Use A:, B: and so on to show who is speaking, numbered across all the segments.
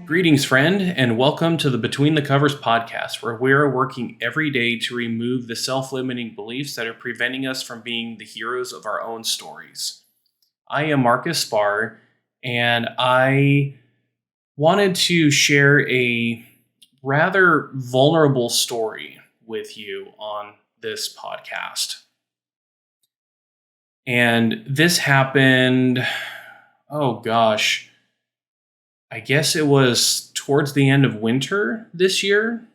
A: Greetings, friend, and welcome to the Between the Covers podcast, where we are working every day to remove the self-limiting beliefs that are preventing us from being the heroes of our own stories. I am Marcus Spar, and I wanted to share a rather vulnerable story with you on this podcast. And this happened, I guess it was towards the end of winter this year.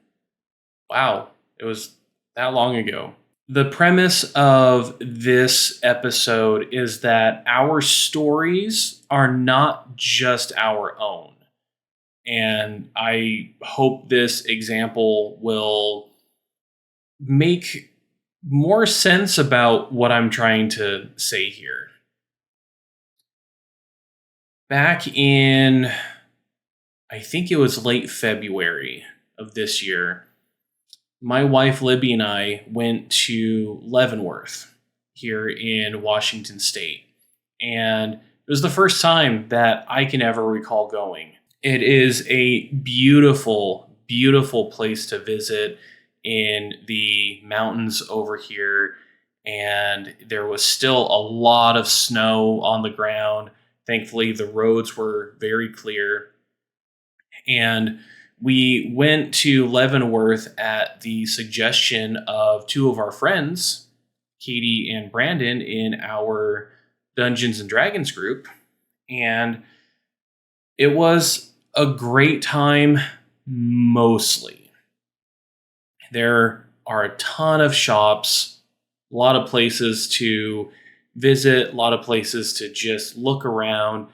A: Wow, it was that long ago. The premise of this episode is that our stories are not just our own. And I hope this example will make more sense about what I'm trying to say here. Back in, I think it was late February of this year, my wife Libby and I went to Leavenworth here in Washington State. And it was the first time that I can ever recall going. It is a beautiful, beautiful place to visit in the mountains over here. And there was still a lot of snow on the ground. Thankfully, the roads were very clear. And we went to Leavenworth at the suggestion of two of our friends, Katie and Brandon, in our Dungeons and Dragons group. And it was a great time, mostly. There are a ton of shops, a lot of places to visit, a lot of places to just look around,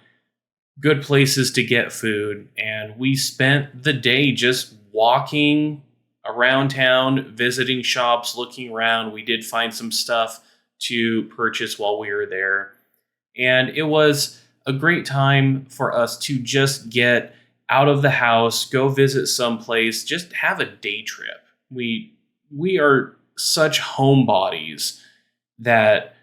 A: good places to get food, and we spent the day just walking around town, visiting shops, looking around. We did find some stuff to purchase while we were there, and it was a great time for us to just get out of the house, go visit someplace, just have a day trip. We are such homebodies that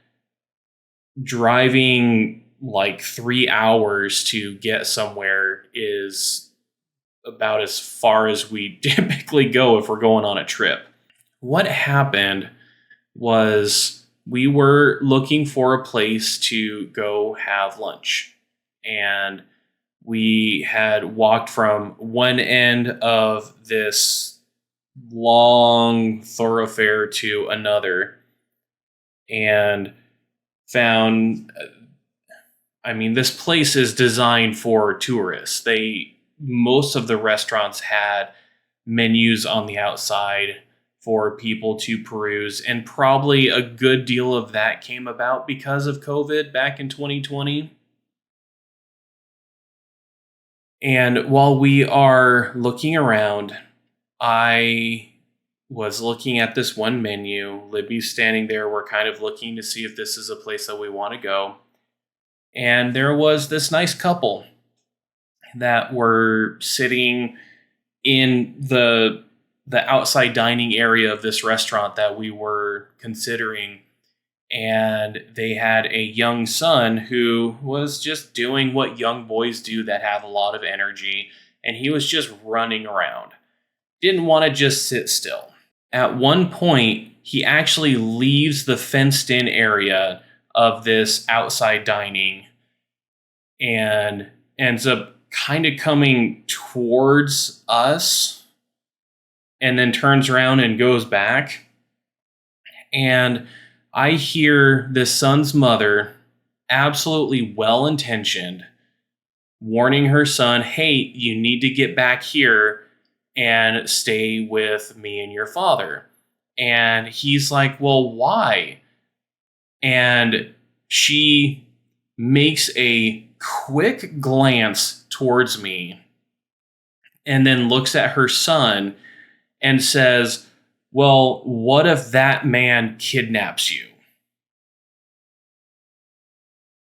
A: driving like 3 hours to get somewhere is about as far as we typically go if we're going on a trip. What happened was we were looking for a place to go have lunch. And we had walked from one end of this long thoroughfare to another and found, this place is designed for tourists. Most of the restaurants had menus on the outside for people to peruse, and probably a good deal of that came about because of COVID back in 2020. And while we are looking around, I was looking at this one menu. Libby's standing there. We're kind of looking to see if this is a place that we want to go. And there was this nice couple that were sitting in the outside dining area of this restaurant that we were considering. And they had a young son who was just doing what young boys do that have a lot of energy. And he was just running around. Didn't want to just sit still. At one point, he actually leaves the fenced-in area of this outside dining and ends up kind of coming towards us and then turns around and goes back. And I hear this son's mother, absolutely well-intentioned, warning her son, hey, you need to get back here and stay with me and your father. And he's like, well, why? And she makes a quick glance towards me and then looks at her son and says, well, what if that man kidnaps you?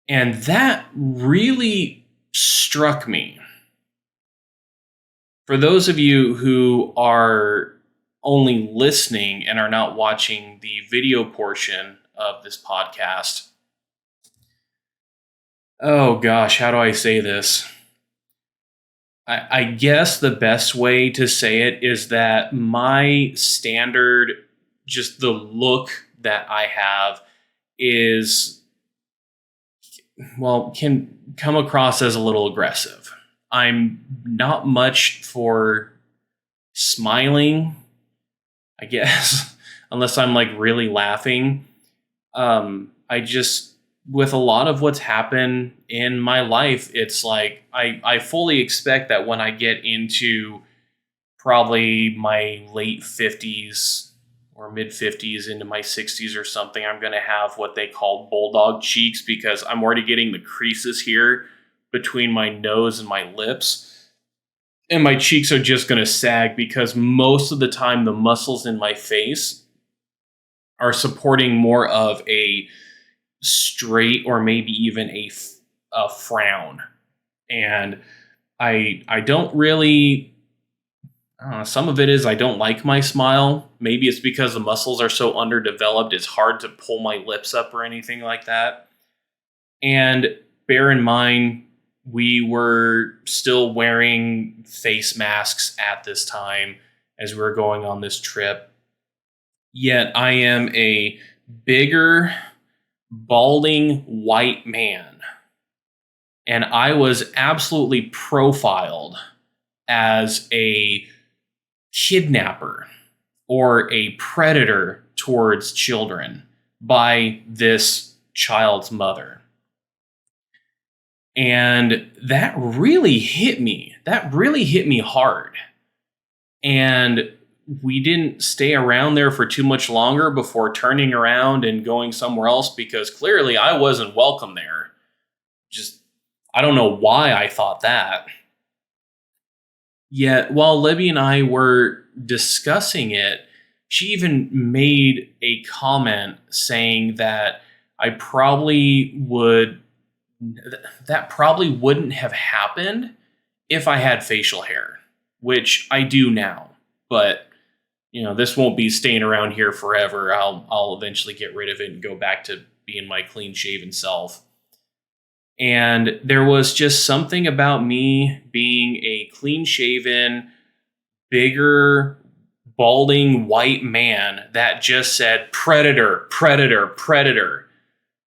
A: And that really struck me. For those of you who are only listening and are not watching the video portion of this podcast, oh gosh, how do I say this? I guess the best way to say it is that my standard, just the look that I have, is, well, can come across as a little aggressive. I'm not much for smiling, I guess, unless I'm like really laughing. I just, with a lot of what's happened in my life, it's like I fully expect that when I get into probably my late 50s or mid 50s into my 60s or something, I'm going to have what they call bulldog cheeks because I'm already getting the creases here between my nose and my lips. And my cheeks are just going to sag because most of the time the muscles in my face are supporting more of a straight or maybe even a frown. And I don't really, I don't know, some of it is I don't like my smile. Maybe it's because the muscles are so underdeveloped, it's hard to pull my lips up or anything like that. And bear in mind, we were still wearing face masks at this time as we were going on this trip. Yet I am a bigger, balding white man. And I was absolutely profiled as a kidnapper or a predator towards children by this child's mother. And that really hit me. That really hit me hard. And we didn't stay around there for too much longer before turning around and going somewhere else because clearly I wasn't welcome there. Just, I don't know why I thought that. Yet, while Libby and I were discussing it, she even made a comment saying that I probably would, that probably wouldn't have happened if I had facial hair, which I do now. But, you know, this won't be staying around here forever. I'll eventually get rid of it and go back to being my clean shaven self. And there was just something about me being a clean shaven, bigger, balding white man that just said predator, predator, predator.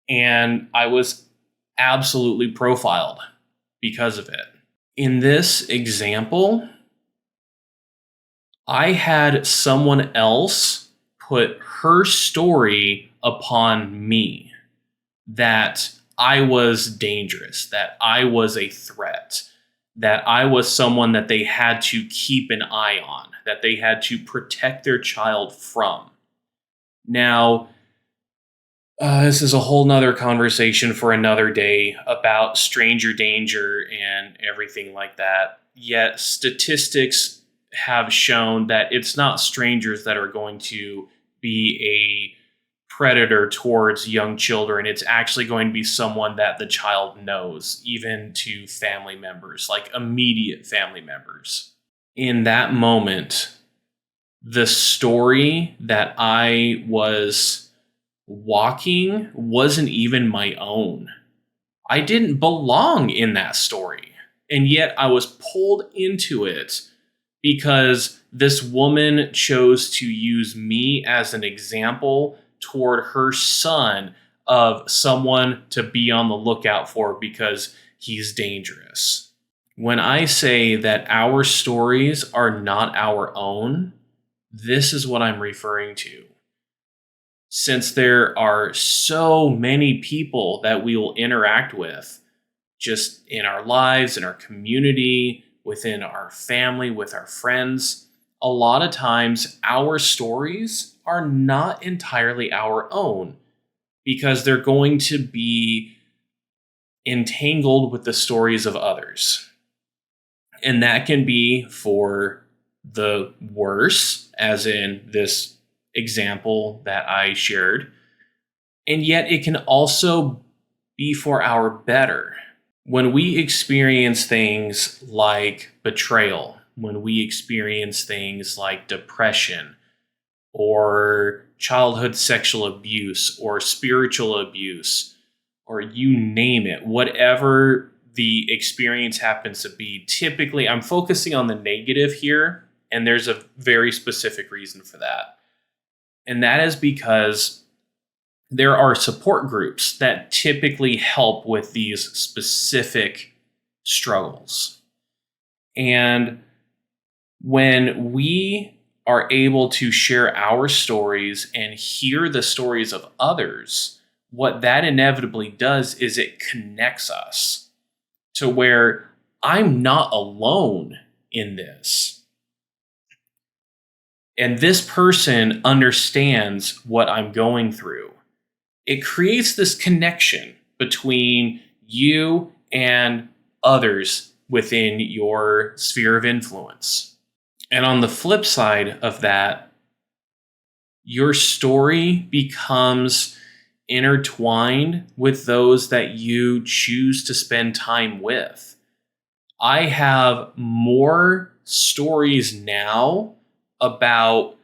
A: And I was absolutely profiled because of it. In this example, I had someone else put her story upon me that I was dangerous, that I was a threat, that I was someone that they had to keep an eye on, that they had to protect their child from. Now, this is a whole nother conversation for another day about stranger danger and everything like that. Yet statistics have shown that it's not strangers that are going to be a predator towards young children. It's actually going to be someone that the child knows, even to family members, like immediate family members. In that moment, the story that I was walking wasn't even my own. I didn't belong in that story. And yet I was pulled into it because this woman chose to use me as an example toward her son of someone to be on the lookout for because he's dangerous. When I say that our stories are not our own, this is what I'm referring to. Since there are so many people that we will interact with just in our lives, in our community, within our family, with our friends, a lot of times our stories are not entirely our own because they're going to be entangled with the stories of others. And that can be for the worse, as in this example that I shared. And yet it can also be for our better. When we experience things like betrayal, when we experience things like depression or childhood sexual abuse or spiritual abuse, or you name it, whatever the experience happens to be. Typically, I'm focusing on the negative here, and there's a very specific reason for that. And that is because there are support groups that typically help with these specific struggles. And when we are able to share our stories and hear the stories of others, what that inevitably does is it connects us to where I'm not alone in this. And this person understands what I'm going through. It creates this connection between you and others within your sphere of influence. And on the flip side of that, your story becomes intertwined with those that you choose to spend time with. I have more stories now about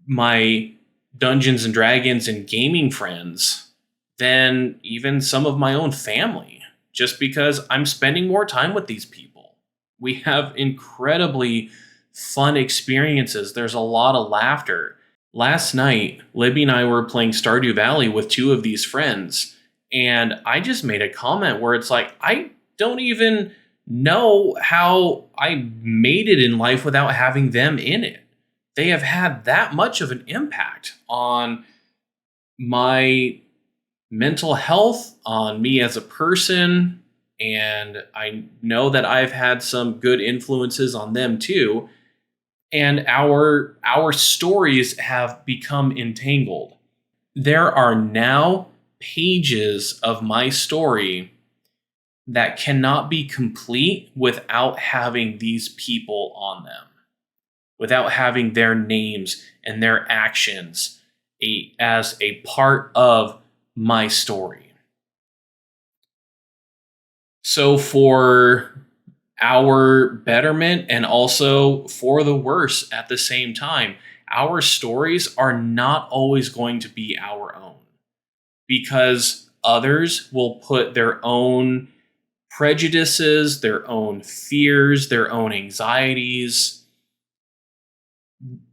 A: my Dungeons and Dragons and gaming friends than even some of my own family, just because I'm spending more time with these people. We have incredibly fun experiences. There's a lot of laughter. Last night, Libby and I were playing Stardew Valley with two of these friends, and I just made a comment where it's like, I don't even know how I made it in life without having them in it. They have had that much of an impact on my mental health, on me as a person, and I know that I've had some good influences on them too. And our stories have become entangled. There are now pages of my story that cannot be complete without having these people on them, without having their names and their actions as a part of my story. So for our betterment and also for the worse at the same time, our stories are not always going to be our own, because others will put their own prejudices, their own fears, their own anxieties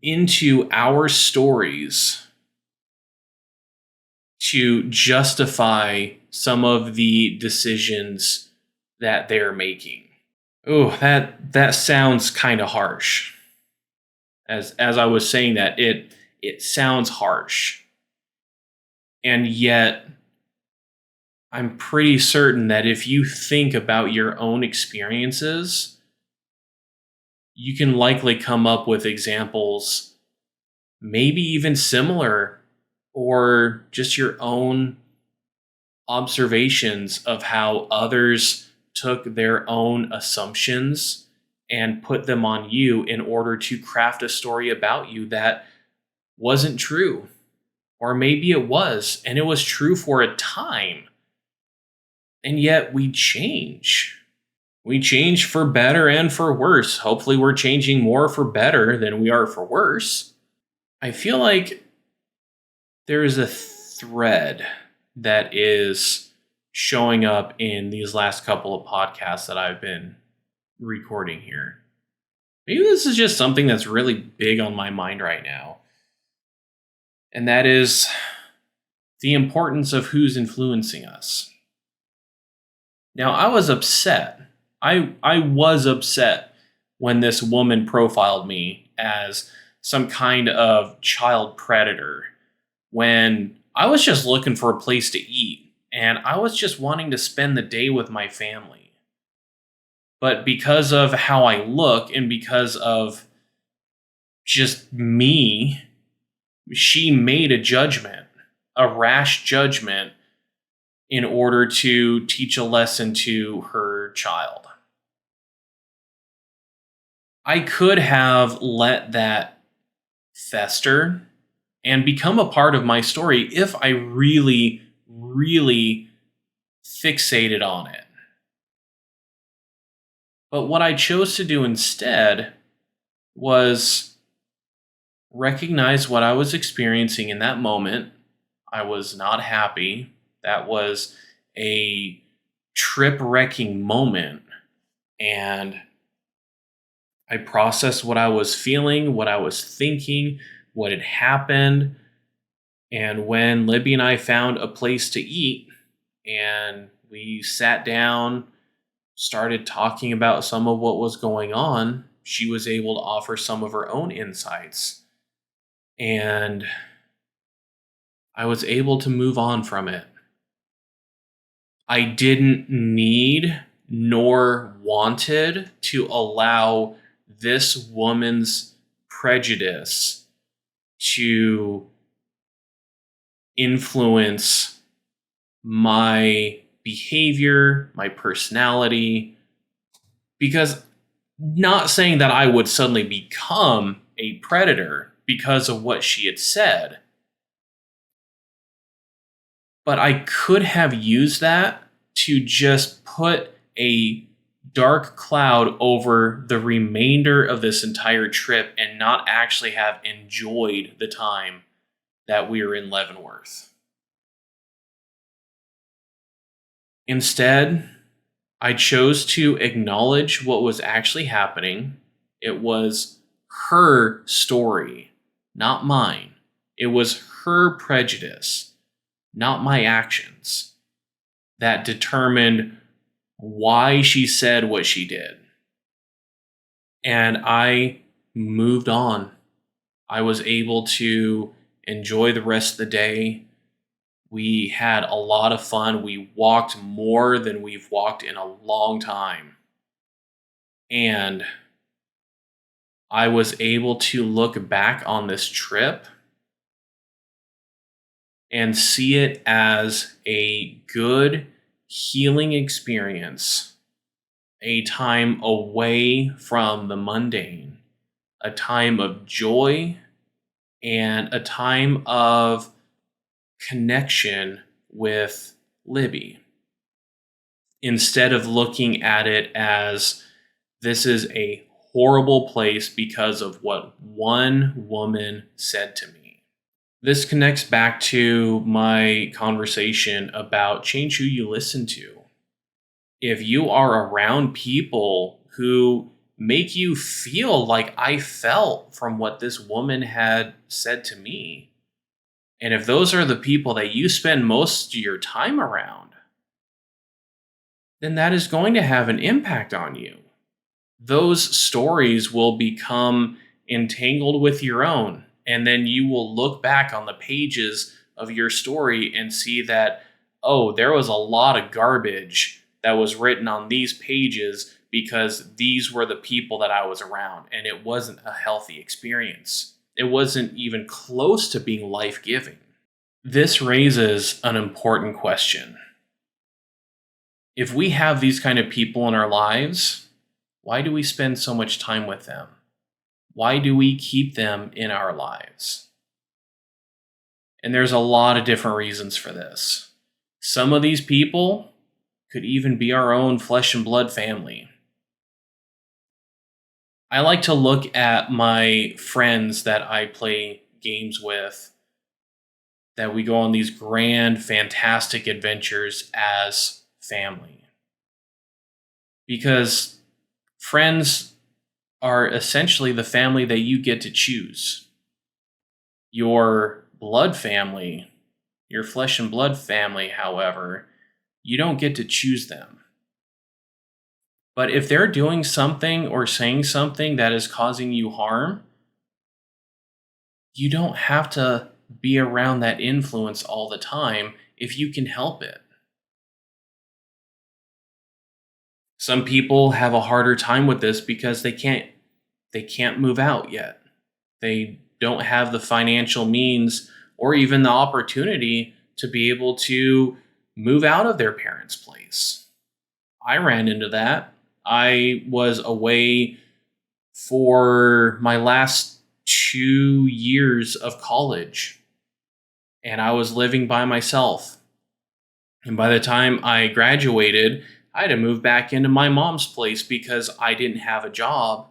A: into our stories to justify some of the decisions that they're making. Oh, that sounds kind of harsh. As I was saying that, it sounds harsh. And yet, I'm pretty certain that if you think about your own experiences, you can likely come up with examples, maybe even similar, or just your own observations of how others took their own assumptions and put them on you in order to craft a story about you that wasn't true. Or maybe it was, and it was true for a time. And yet we change. We change for better and for worse. Hopefully we're changing more for better than we are for worse. I feel like there is a thread that is showing up in these last couple of podcasts that I've been recording here. Maybe this is just something that's really big on my mind right now. And that is the importance of who's influencing us. Now, I was upset. I was upset when this woman profiled me as some kind of child predator, when I was just looking for a place to eat. And I was just wanting to spend the day with my family. But because of how I look and because of just me, she made a judgment, a rash judgment, in order to teach a lesson to her child. I could have let that fester and become a part of my story if I really fixated on it. But what I chose to do instead was recognize what I was experiencing in that moment. I was not happy. That was a trip wrecking moment. And I processed what I was feeling, what I was thinking, what had happened. And when Libby and I found a place to eat and we sat down, started talking about some of what was going on, she was able to offer some of her own insights. And I was able to move on from it. I didn't need nor wanted to allow this woman's prejudice to influence my behavior, my personality, because not saying that I would suddenly become a predator because of what she had said, but I could have used that to just put a dark cloud over the remainder of this entire trip and not actually have enjoyed the time that we were in Leavenworth. Instead, I chose to acknowledge what was actually happening. It was her story, not mine. It was her prejudice, not my actions, that determined why she said what she did. And I moved on. I was able to enjoy the rest of the day. We had a lot of fun. We walked more than we've walked in a long time. And I was able to look back on this trip and see it as a good healing experience, a time away from the mundane, a time of joy, and a time of connection with Libby. Instead of looking at it as this is a horrible place because of what one woman said to me. This connects back to my conversation about change who you listen to. If you are around people who make you feel like I felt from what this woman had said to me, and if those are the people that you spend most of your time around, then that is going to have an impact on you. Those stories will become entangled with your own, and then you will look back on the pages of your story and see that, oh, there was a lot of garbage that was written on these pages because these were the people that I was around, and it wasn't a healthy experience. It wasn't even close to being life-giving. This raises an important question. If we have these kind of people in our lives, why do we spend so much time with them? Why do we keep them in our lives? And there's a lot of different reasons for this. Some of these people could even be our own flesh and blood family. I like to look at my friends that I play games with, that we go on these grand, fantastic adventures as family. Because friends are essentially the family that you get to choose. Your blood family, your flesh and blood family, however, you don't get to choose them. But if they're doing something or saying something that is causing you harm, you don't have to be around that influence all the time if you can help it. Some people have a harder time with this because they can't move out yet. They don't have the financial means or even the opportunity to be able to move out of their parents' place. I ran into that. I was away for my last 2 years of college, and I was living by myself. And by the time I graduated, I had to move back into my mom's place because I didn't have a job.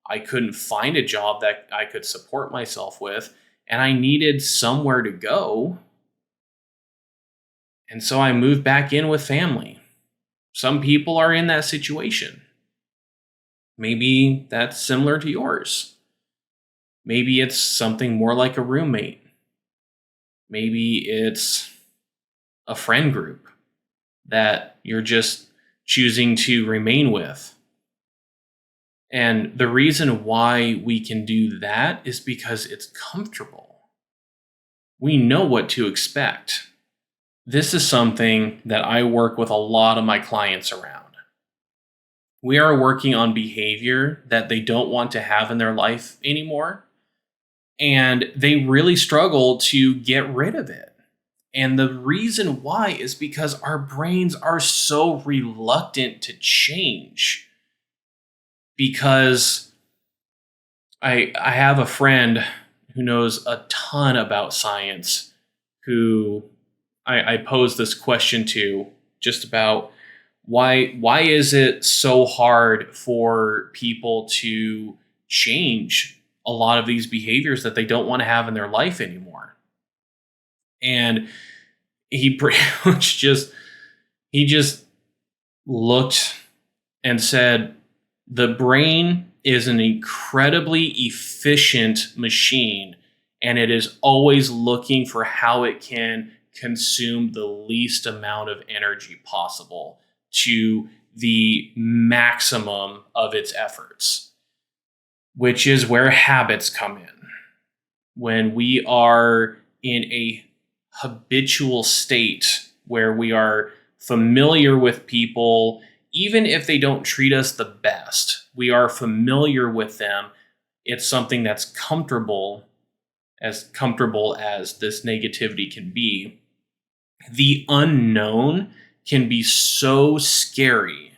A: I couldn't find a job that I could support myself with, and I needed somewhere to go. And so I moved back in with family. Some people are in that situation. Maybe that's similar to yours. Maybe it's something more like a roommate. Maybe it's a friend group that you're just choosing to remain with. And the reason why we can do that is because it's comfortable. We know what to expect. This is something that I work with a lot of my clients around. We are working on behavior that they don't want to have in their life anymore, and they really struggle to get rid of it. And the reason why is because our brains are so reluctant to change. Because I have a friend who knows a ton about science who I posed this question to, just about why is it so hard for people to change a lot of these behaviors that they don't want to have in their life anymore. And he pretty much just looked and said, the brain is an incredibly efficient machine, and it is always looking for how it can consume the least amount of energy possible to the maximum of its efforts, which is where habits come in. When we are in a habitual state where we are familiar with people, even if they don't treat us the best, we are familiar with them. It's something that's comfortable as this negativity can be. The unknown can be so scary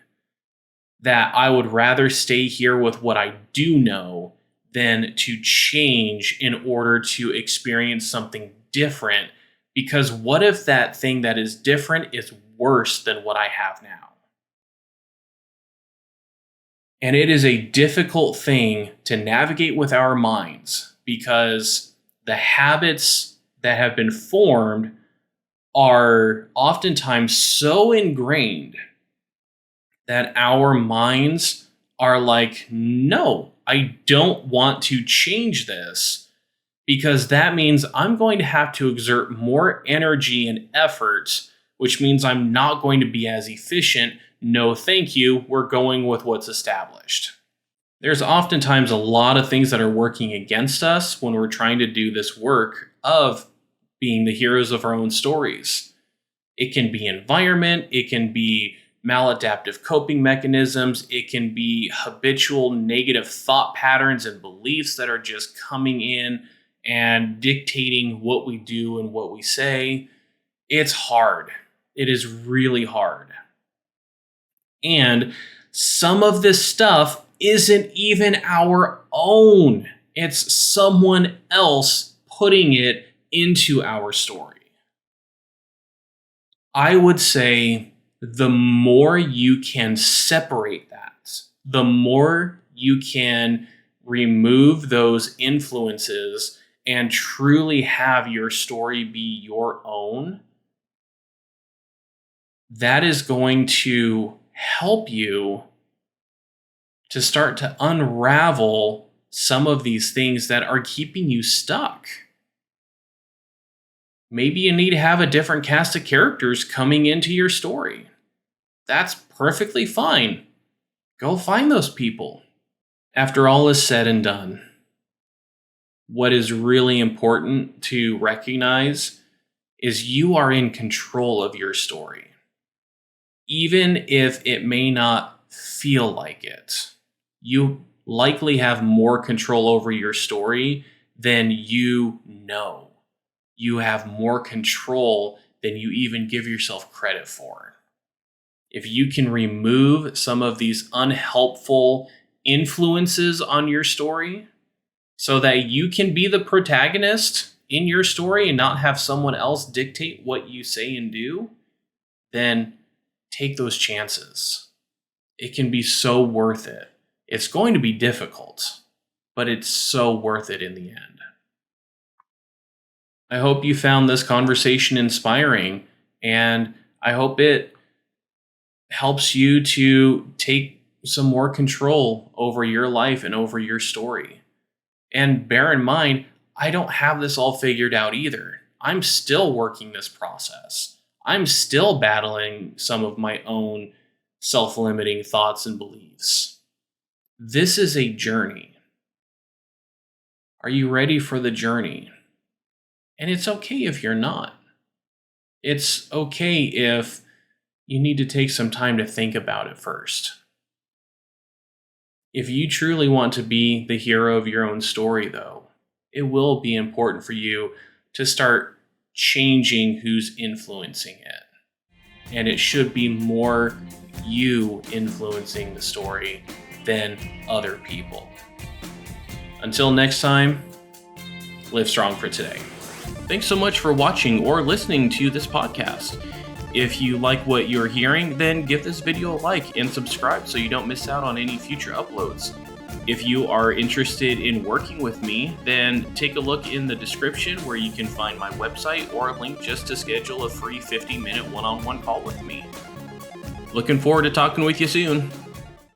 A: that I would rather stay here with what I do know than to change in order to experience something different. Because what if that thing that is different is worse than what I have now? And it is a difficult thing to navigate with our minds, because the habits that have been formed are oftentimes so ingrained that our minds are like, no, I don't want to change this, because that means I'm going to have to exert more energy and effort, which means I'm not going to be as efficient. No, thank you. We're going with what's established. There's oftentimes a lot of things that are working against us when we're trying to do this work of being the heroes of our own stories. It can be environment, it can be maladaptive coping mechanisms, it can be habitual negative thought patterns and beliefs that are just coming in and dictating what we do and what we say. It's hard. It is really hard. And some of this stuff isn't even our own. It's someone else putting it into our story. I would say the more you can separate that, the more you can remove those influences and truly have your story be your own, that is going to help you to start to unravel some of these things that are keeping you stuck. Maybe you need to have a different cast of characters coming into your story. That's perfectly fine. Go find those people. After all is said and done, what is really important to recognize is you are in control of your story. Even if it may not feel like it, you likely have more control over your story than you know. You have more control than you even give yourself credit for. If you can remove some of these unhelpful influences on your story so that you can be the protagonist in your story and not have someone else dictate what you say and do, then take those chances. It can be so worth it. It's going to be difficult, but it's so worth it in the end. I hope you found this conversation inspiring, and I hope it helps you to take some more control over your life and over your story. And bear in mind, I don't have this all figured out either. I'm still working this process. I'm still battling some of my own self-limiting thoughts and beliefs. This is a journey. Are you ready for the journey? And it's okay if you're not. It's okay if you need to take some time to think about it first. If you truly want to be the hero of your own story, though, it will be important for you to start changing who's influencing it. And it should be more you influencing the story than other people. Until next time, live strong for today. Thanks so much for watching or listening to this podcast. If you like what you're hearing, then give this video a like and subscribe so you don't miss out on any future uploads. If you are interested in working with me, then take a look in the description where you can find my website or a link just to schedule a free 50-minute one-on-one call with me. Looking forward to talking with you soon.